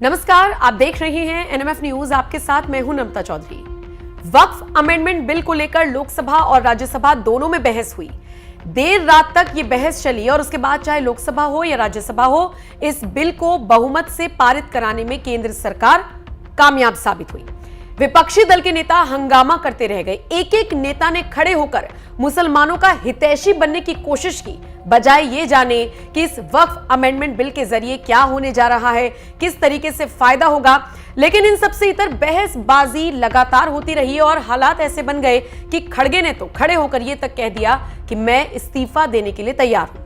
नमस्कार, आप देख रहे हैं एनएमएफ न्यूज। आपके साथ मैं हूं नमता चौधरी। वक्फ अमेंडमेंट बिल को लेकर लोकसभा और राज्यसभा दोनों में बहस हुई। देर रात तक ये बहस चली और उसके बाद चाहे लोकसभा हो या राज्यसभा हो, इस बिल को बहुमत से पारित कराने में केंद्र सरकार कामयाब साबित हुई। विपक्षी दल के नेता हंगामा करते रह गए। एक एक नेता ने खड़े होकर मुसलमानों का हितैषी बनने की कोशिश की, बजाय ये जाने कि इस वक्फ अमेंडमेंट बिल के जरिए क्या होने जा रहा है, किस तरीके से फायदा होगा। लेकिन इन सबसे इतर बहसबाजी लगातार होती रही और हालात ऐसे बन गए कि खड़गे ने तो खड़े होकर यह तक कह दिया कि मैं इस्तीफा देने के लिए तैयार हूं।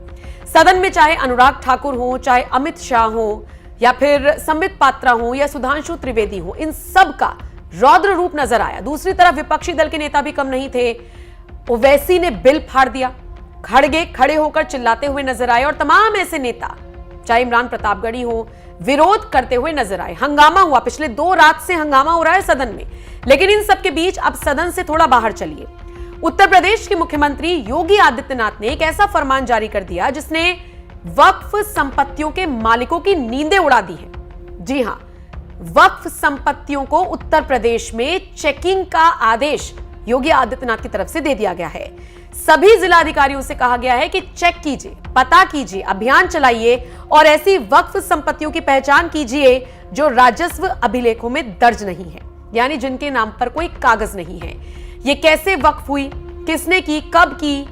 सदन में चाहे अनुराग ठाकुर हो, चाहे अमित शाह हो, या फिर संबित पात्रा हो या सुधांशु त्रिवेदी हो, इन सब का रौद्र रूप नजर आया। दूसरी तरफ विपक्षी दल के नेता भी कम नहीं थे। ओवैसी ने बिल फाड़ दिया, खड़गे खड़े होकर चिल्लाते हुए नजर आए और तमाम ऐसे नेता, चाहे इमरान प्रतापगढ़ी हो, विरोध करते हुए नजर आए। हंगामा हुआ, पिछले 2 रात से हंगामा हो रहा है सदन में। लेकिन इन सब के बीच अब सदन से थोड़ा बाहर चलिए। उत्तर प्रदेश के मुख्यमंत्री योगी आदित्यनाथ ने एक ऐसा फरमान जारी कर दिया जिसने वक्फ संपत्तियों के मालिकों की नींदें उड़ा दी है। जी हां, वक्फ संपत्तियों को उत्तर प्रदेश में चेकिंग का आदेश योगी आदित्यनाथ की तरफ से दे दिया गया है। सभी जिलाधिकारियों से कहा गया है कि चेक कीजिए, पता कीजिए, अभियान चलाइए और ऐसी वक्फ संपत्तियों की पहचान कीजिए जो राजस्व अभिलेखों में दर्ज नहीं है, यानी जिनके नाम पर कोई कागज नहीं है। ये कैसे वक्फ हुई, किसने की, कब की,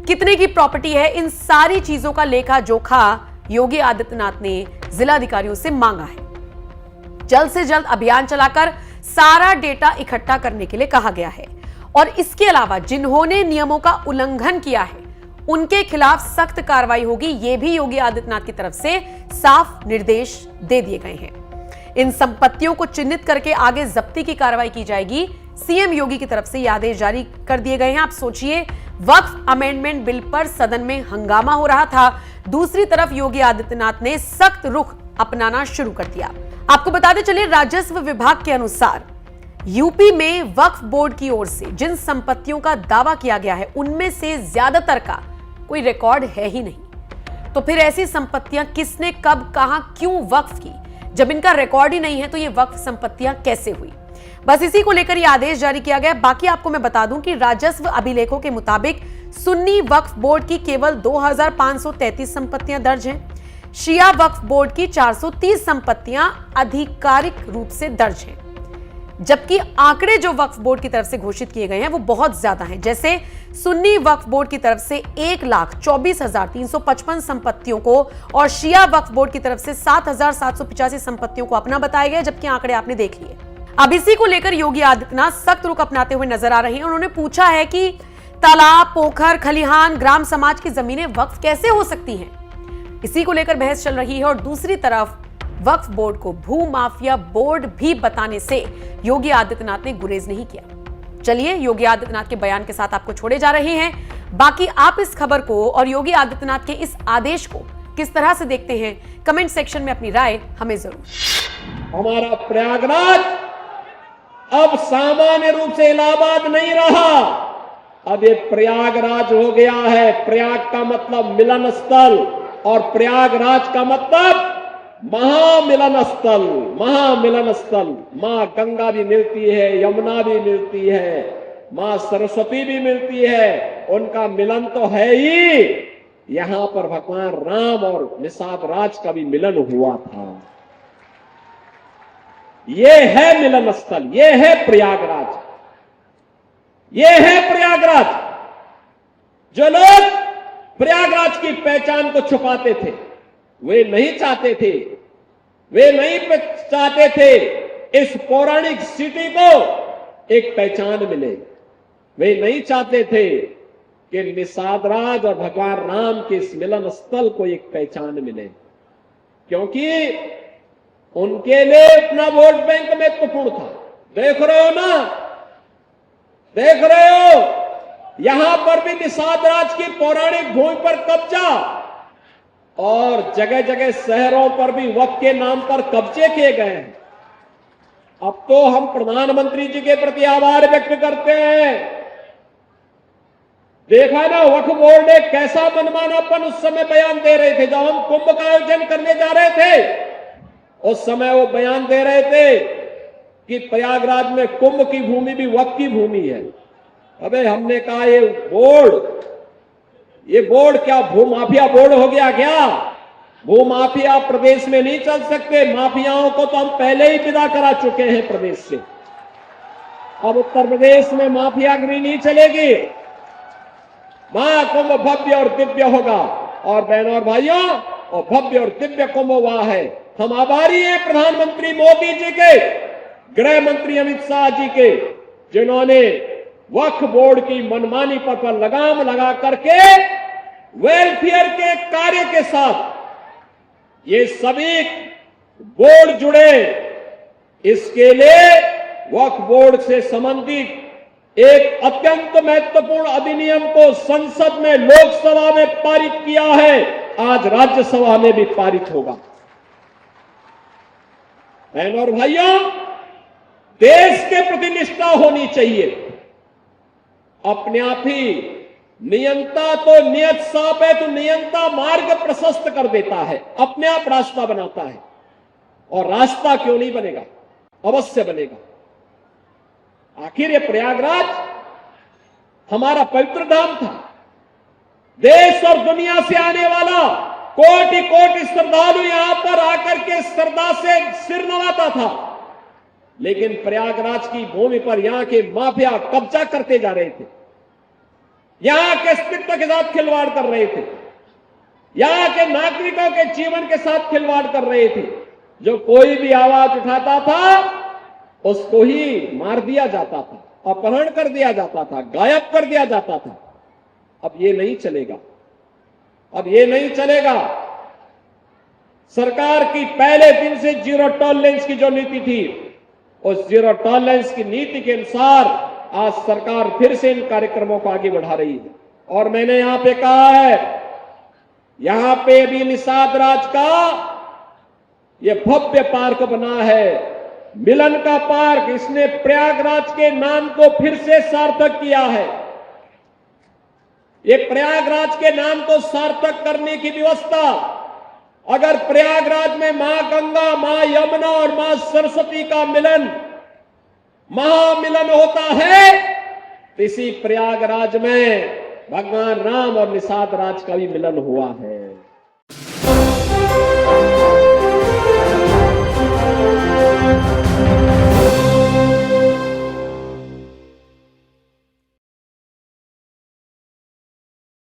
कितने की प्रॉपर्टी है, इन सारी चीजों का लेखा जोखा योगी आदित्यनाथ ने जिलाधिकारियों से मांगा है। जल्द से जल्द अभियान चलाकर सारा डेटा इकट्ठा करने के लिए कहा गया है और इसके अलावा जिन्होंने नियमों का उल्लंघन किया है उनके खिलाफ सख्त कार्रवाई होगी, ये भी योगी आदित्यनाथ की तरफ से साफ निर्देश दे दिए गए हैं। इन संपत्तियों को चिन्हित करके आगे जब्ती की कार्रवाई की जाएगी। सीएम योगी की तरफ से ये आदेश जारी कर दिए गए हैं। आप सोचिए, वक्फ अमेंडमेंट बिल पर सदन में हंगामा हो रहा था, दूसरी तरफ योगी आदित्यनाथ ने सख्त रुख अपनाना शुरू कर दिया। आपको बताते चलिए, राजस्व विभाग के अनुसार यूपी में वक्फ बोर्ड की ओर से जिन संपत्तियों का दावा किया गया है उनमें से ज्यादातर का कोई रिकॉर्ड है ही नहीं। तो फिर ऐसी संपत्तियां किसने, कब, कहां, क्यों वक्फ की? जब इनका रिकॉर्ड ही नहीं है तो ये वक्फ संपत्तियां कैसे हुई? बस इसी को लेकर ये आदेश जारी किया गया। बाकी आपको मैं बता दूं कि राजस्व अभिलेखों के मुताबिक सुन्नी वक्फ बोर्ड की केवल 2533 संपत्तियां दर्ज हैं। शिया वक्फ बोर्ड की 430 संपत्तियां आधिकारिक रूप से दर्ज हैं, जबकि आंकड़े जो वक्फ बोर्ड की तरफ से घोषित किए गए हैं वो बहुत ज्यादा हैं। जैसे सुन्नी वक्फ बोर्ड की तरफ से 1,24,355 संपत्तियों को और शिया वक्फ बोर्ड की तरफ से 7,785 संपत्तियों को अपना बताया गया, जबकि आंकड़े आपने देख लिए। अब इसी को लेकर योगी आदित्यनाथ सख्त रुख अपनाते हुए नजर आ रहे हैं। उन्होंने पूछा है कि तालाब, पोखर, खलिहान, ग्राम समाज की जमीनें वक्फ कैसे हो सकती हैं? इसी को लेकर बहस चल रही है और दूसरी तरफ वक्फ बोर्ड को भू माफिया बोर्ड भी बताने से योगी आदित्यनाथ ने गुरेज नहीं किया। चलिए, योगी आदित्यनाथ के बयान के साथ आपको छोड़े जा रहे हैं। बाकी आप इस खबर को और योगी आदित्यनाथ के इस आदेश को किस तरह से देखते हैं, कमेंट सेक्शन में अपनी राय हमें जरूर। हमारा प्रयागराज अब सामान्य रूप से इलाहाबाद नहीं रहा, अब ये प्रयागराज हो गया है। प्रयाग का मतलब मिलन स्थल और प्रयागराज का मतलब महामिलन स्थल। महामिलन स्थल, मां गंगा भी मिलती है, यमुना भी मिलती है, मां सरस्वती भी मिलती है, उनका मिलन तो है ही। यहां पर भगवान राम और निषाद राज का भी मिलन हुआ था। यह है मिलन स्थल, यह है प्रयागराज, यह है प्रयागराज। जो लोग प्रयागराज की पहचान को छुपाते थे, वे नहीं चाहते थे, वे नहीं चाहते थे इस पौराणिक सिटी को एक पहचान मिले। वे नहीं चाहते थे कि निषाद राज और भगवान राम के इस मिलन स्थल को एक पहचान मिले, क्योंकि उनके लिए अपना वोट बैंक महत्वपूर्ण था। देख रहे हो ना, देख रहे हो, यहां पर भी निषाद राज की पौराणिक भूमि पर कब्जा और जगह जगह शहरों पर भी वक्फ के नाम पर कब्जे किए गए हैं। अब तो हम प्रधानमंत्री जी के प्रति आभार व्यक्त करते हैं। देखा ना, वक्फ बोर्ड ने कैसा मनमानापन उस समय बयान दे रहे थे। जब हम कुंभ का आयोजन करने जा रहे थे, उस समय वो बयान दे रहे थे कि प्रयागराज में कुंभ की भूमि भी वक्फ की भूमि है। अबे हमने कहा ये बोर्ड क्या भूमाफिया बोर्ड हो गया क्या? भूमाफिया प्रदेश में नहीं चल सकते। माफियाओं को तो हम पहले ही विदा करा चुके हैं प्रदेश से। अब उत्तर प्रदेश में माफियागिरी नहीं चलेगी। महाकुंभ भव्य और दिव्य होगा। और बहनों और भाइयों, और भव्य और दिव्य कुंभ हुआ है। हम आभारी हैं प्रधानमंत्री मोदी जी के, गृह मंत्री अमित शाह जी के, जिन्होंने वक्फ बोर्ड की मनमानी पर लगाम लगा करके वेलफेयर के कार्य के साथ ये सभी बोर्ड जुड़े। इसके लिए वक्फ बोर्ड से संबंधित एक अत्यंत महत्वपूर्ण अधिनियम को संसद में, लोकसभा में पारित किया है। आज राज्यसभा में भी पारित होगा। बहनों और भाइयों, देश के प्रति निष्ठा होनी चाहिए। अपने आप ही नियंता तो नियत साप है, तो नियंता मार्ग प्रशस्त कर देता है, अपने आप रास्ता बनाता है। और रास्ता क्यों नहीं बनेगा? अवश्य बनेगा। आखिर ये प्रयागराज हमारा पवित्र धाम था। देश और दुनिया से आने वाला कोटि कोटि श्रद्धालु यहां पर आकर के श्रद्धा से सिर नवाता था। लेकिन प्रयागराज की भूमि पर यहां के माफिया कब्जा करते जा रहे थे, यहां के अस्तित्व के साथ खिलवाड़ कर रहे थे, यहां के नागरिकों के जीवन के साथ खिलवाड़ कर रहे थे। जो कोई भी आवाज उठाता था उसको ही मार दिया जाता था, अपहरण कर दिया जाता था, गायब कर दिया जाता था। अब ये नहीं चलेगा। अब ये नहीं चलेगा। सरकार की पहले दिन से जीरो टॉलरेंस की जो नीति थी, उस जीरो टॉलरेंस की नीति के अनुसार आज सरकार फिर से इन कार्यक्रमों को आगे बढ़ा रही है। और मैंने यहां पे कहा है, यहां पे भी निषाद राज का ये भव्य पार्क बना है, मिलन का पार्क। इसने प्रयागराज के नाम को फिर से सार्थक किया है। ये प्रयागराज के नाम को सार्थक करने की व्यवस्था, अगर प्रयागराज में मां गंगा, मां यमुना और मां सरस्वती का मिलन, महामिलन होता है, तो इसी प्रयागराज में भगवान राम और निषाद राज का भी मिलन हुआ है।